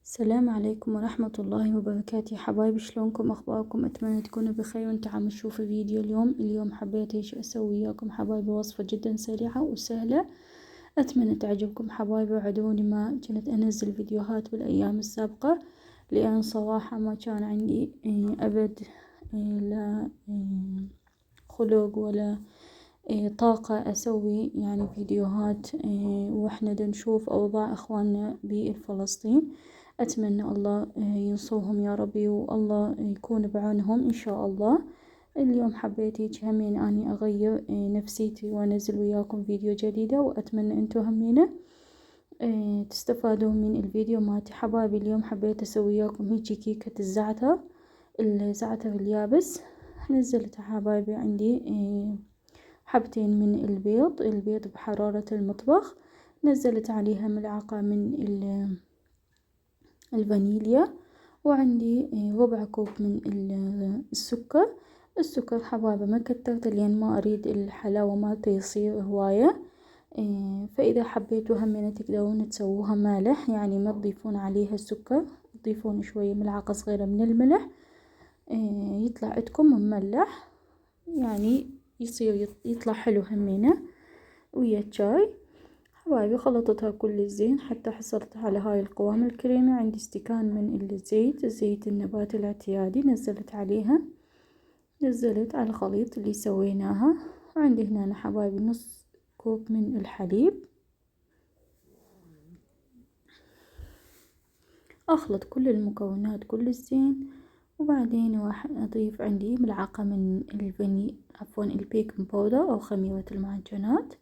السلام عليكم ورحمة الله وبركاته. حبايبي، شلونكم؟ أخباركم؟ أتمنى تكونوا بخير. وانت عم تشوفوا فيديو اليوم حبيت ايش أسوي وياكم حبايبي وصفة جدا سريعة وسهلة، أتمنى تعجبكم حبايبي. وعدوني ما كنت أنزل فيديوهات بالأيام السابقة، لأن صراحة ما كان عندي أبد لا خلق ولا طاقة أسوي يعني فيديوهات وإحنا نشوف أوضاع إخواننا بفلسطين. أتمنى الله ينصرهم يا ربي، والله يكون بعونهم إن شاء الله. اليوم حبيت هيك همين أني أغير نفسيتي وأنزل وياكم فيديو جديدة، وأتمنى أنتو همينة تستفادون من الفيديو مالتي حبايبي. اليوم حبيت أسوي وياكم هيجي كيكة الزعتر اليابس. نزلت حبايبي عندي حبتين من البيض بحرارة المطبخ، نزلت عليها ملعقة من الفانيليا، وعندي ربع كوب من السكر حبايبي. ما كترت لان ما اريد الحلاوة مالته يصير هواية. فاذا حبيتوا همين تقدرون تسووها مالح، يعني ما تضيفون عليها السكر، تضيفون شوية ملعقة صغيرة من الملح، يطلع عندكم مملح، يعني يصير يطلع حلو همينة ويا الشاي حبايبي. خلطتها كل زين حتى حصلت على هاي القوام الكريمي. عندي استكان من الزيت النباتي الاعتيادي، نزلت على الخليط اللي سويناها. وعندي هنا حبايبي نص كوب من الحليب. اخلط كل المكونات كل زين، وبعدين راح اضيف عندي ملعقة من البيكنج باودر او خميرة المعجنات،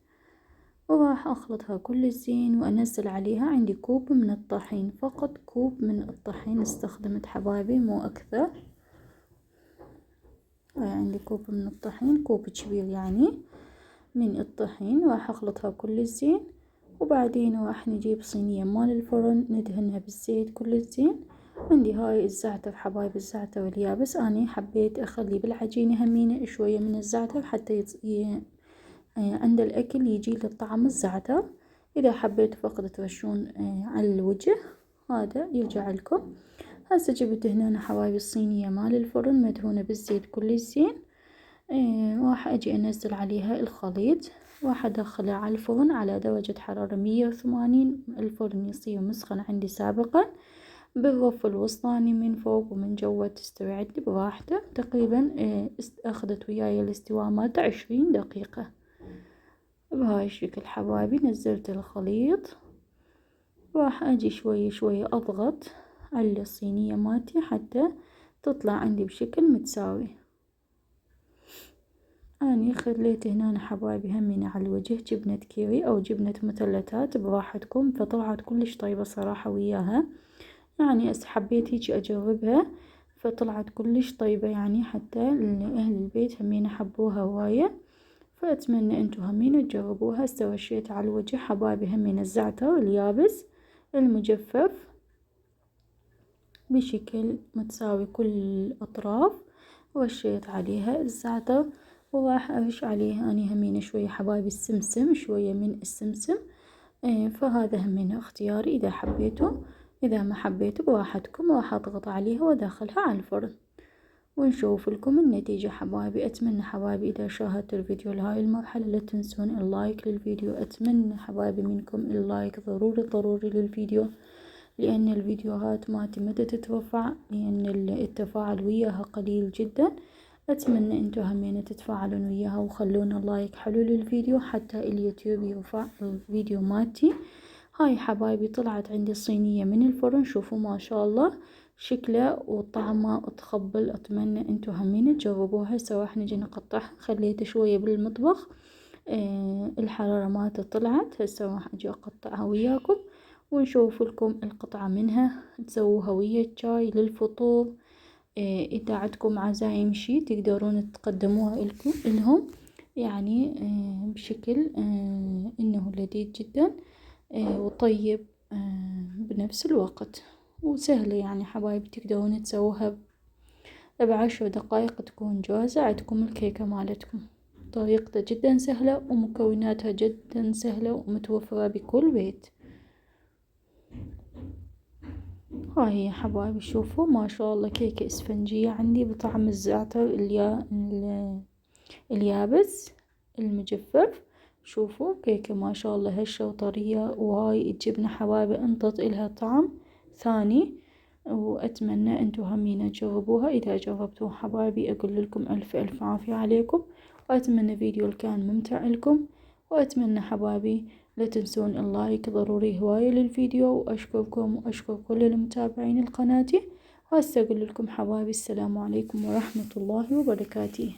وراح اخلطها كل زين وانزل عليها عندي كوب من الطحين، فقط كوب من الطحين استخدمت حبايبي مو اكثر. عندي كوب من الطحين، كوب كبير يعني من الطحين. راح اخلطها كل زين، وبعدين راح نجيب صينية مال الفرن ندهنها بالزيت كل زين. عندي هاي الزعتر حبايب، الزعتر اليابس. اني حبيت اخلي بالعجينة همينة شوية من الزعتر حتى عند الاكل يجي للطعم الزعتر. اذا حبيتوا فقط ترشون على الوجه، هذا يرجع لكم. هسه جبت هنا حبايب الصينية مال الفرن مدهونة بالزيت كل زين. راح اجي انزل عليها الخليط، راح ادخله على الفرن على درجة حرارة 180. الفرن يصير مسخن عندي سابقا بالرف الوسطاني من فوق ومن جوا، تستوي عندي براحته. تقريبا اخذت وياي الاستواء مالته 20 دقيقة. بهاي الشكل حبايبي نزلت الخليط، راح اجي شوي شوي اضغط على الصينية مالتي حتى تطلع عندي بشكل متساوي. اني خليت هنا حبايبي همين على الوجه جبنة كيري او جبنة مثلثات براحتكم، فطلعت كلش طيبة صراحة وياها. يعني حبيت هيجي اجربها فطلعت كلش طيبة، يعني حتى اهل البيت همين حبوها هواية. فأتمنى انتو همين تجربوها. هسه رشيت على الوجه حبايبي همين الزعتر اليابس المجفف بشكل متساوي كل الأطراف، ورشيت عليها الزعتر. وراح أرش عليها أني همين شوية حبايبي السمسم، شوية من السمسم. فهذا همين اختياري إذا حبيتوا، إذا ما حبيتوا براحتكم. راح أضغط عليها وأدخلها على الفرن ونشوف لكم النتيجة حبايبي. أتمنى حبايبي إذا شاهدتوا الفيديو لهاي المرحلة لا تنسون اللايك للفيديو. أتمنى حبايبي منكم اللايك ضروري للفيديو، لأن الفيديوهات مالتي متى تترفع، لأن التفاعل وياها قليل جدا. أتمنى انتو همين تتفاعلون وياها وخلونا لايك حلو للفيديو حتى اليوتيوب يرفع الفيديو مالتي. هاي حبايبي طلعت عندي الصينية من الفرن، شوفوا ما شاء الله شكله وطعمه تخبل. أتمنى انتو همين تجربوها. هسه راح نجي نقطعها، خليته شوية بالمطبخ الحرارة مالته طلعت. هسه راح اجي اقطعها وياكم ونشوف لكم القطعة منها تسووها ويا الشاي للفطور. إذا عندكم عزايم شي تقدرون تقدموها لهم، يعني بشكل إنه لذيذ جدا وطيب بنفس الوقت وسهلة. يعني حبايبي تقدرون تسووها ب10 دقايق تكون جاهزة عندكم الكيكة مالتكم. طريقته جدا سهلة ومكوناتها جدا سهلة ومتوفرة بكل بيت. هاي يا حبايبي شوفوا ما شاء الله كيكة اسفنجية عندي بطعم الزعتر اليابس المجفف. شوفوا كيكة ما شاء الله هشة وطرية، وهاي الجبنة حبايبي انطت إلها طعم ثاني، وأتمنى انتو همين تجربوها. إذا جربتوها حبايبي أقول لكم ألف ألف عافية عليكم، وأتمنى فيديو كان ممتع لكم، وأتمنى حبايبي لا تنسون اللايك ضروري هواية للفيديو، وأشكركم وأشكر كل المتابعين القناة. وهسه أقول لكم حبايبي السلام عليكم ورحمة الله وبركاته.